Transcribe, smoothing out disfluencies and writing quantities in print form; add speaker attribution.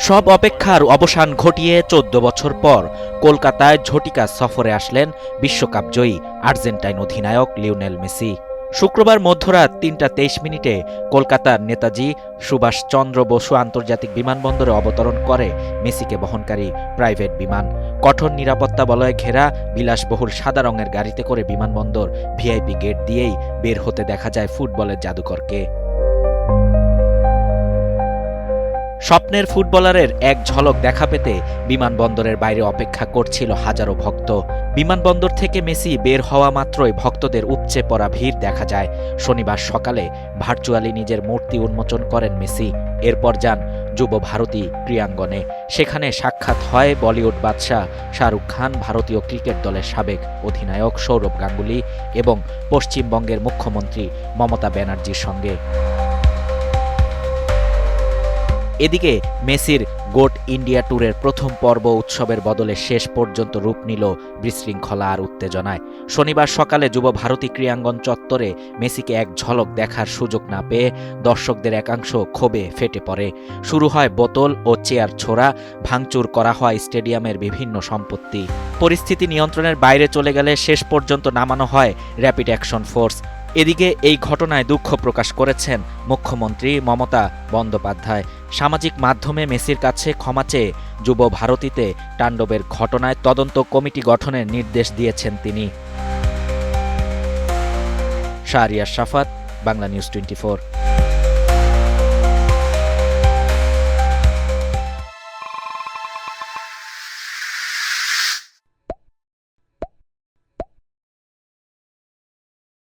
Speaker 1: সব অপেক্ষার অবসান ঘটিয়ে ১৪ বছর পর কলকাতায় ঝটিকা সফরে আসলেন বিশ্বকাপজয়ী আর্জেন্টাইন অধিনায়ক লিওনেল মেসি। শুক্রবার মধ্যরাত ৩টা ২৩ মিনিটে কলকাতার নেতাজি সুভাষচন্দ্র বসু আন্তর্জাতিক বিমানবন্দরে অবতরণ করে মেসিকে বহনকারী প্রাইভেট বিমান। কঠোর নিরাপত্তা বলয়ে ঘেরা বিলাসবহুল সাদা রঙের গাড়িতে করে বিমানবন্দর ভিআইপি গেট দিয়েই বের হতে দেখা যায় ফুটবলের জাদুকরকে। স্বপ্নের ফুটবলারের এক ঝলক দেখা পেতে বিমানবন্দরের বাইরে অপেক্ষা করছিল হাজারো ভক্ত। বিমানবন্দর থেকে মেসি বের হওয়া মাত্রই ভক্তদের উপচে পড়া ভিড় দেখা যায়। শনিবার সকালে ভার্চুয়ালি নিজের মূর্তি উন্মোচন করেন মেসি। এরপর যান যুব ভারতী ক্রীড়াঙ্গনে। সেখানে সাক্ষাৎ হয় বলিউড বাদশাহ শাহরুখ খান, ভারতীয় ক্রিকেট দলের সাবেক অধিনায়ক সৌরভ গাঙ্গুলি এবং পশ্চিমবঙ্গের মুখ্যমন্ত্রী মমতা ব্যানার্জির সঙ্গে। এদিকে মেসির গোট ইন্ডিয়া ট্যুরের প্রথম পর্ব উৎসবের বদলে শেষ পর্যন্ত রূপ নিল বিশৃঙ্খলা আর উত্তেজনায়। শনিবার সকালে যুব ভারতী ক্রীড়াঙ্গন চত্বরে মেসিকে এক ঝলক দেখার সুযোগ না পেয়ে দর্শকদের একাংশ ক্ষোভে ফেটে পড়ে। শুরু হয় বোতল ও চেয়ার ছোড়া, ভাঙচুর করা হয় স্টেডিয়ামের বিভিন্ন সম্পত্তি। পরিস্থিতি নিয়ন্ত্রণের বাইরে চলে গেলে শেষ পর্যন্ত নামানো হয় র্যাপিড অ্যাকশন ফোর্স। এদিকে এই ঘটনায় দুঃখ প্রকাশ করেছেন মুখ্যমন্ত্রী মমতা বন্দ্যোপাধ্যায়। সামাজিক মাধ্যমে মেসির কাছে ক্ষমা চেয়ে যুব ভারতীতে তাণ্ডবের ঘটনায় তদন্ত কমিটি গঠনের নির্দেশ দিয়েছেন তিনি। শাহরিয়ার শাফাত, বাংলা নিউজ 24।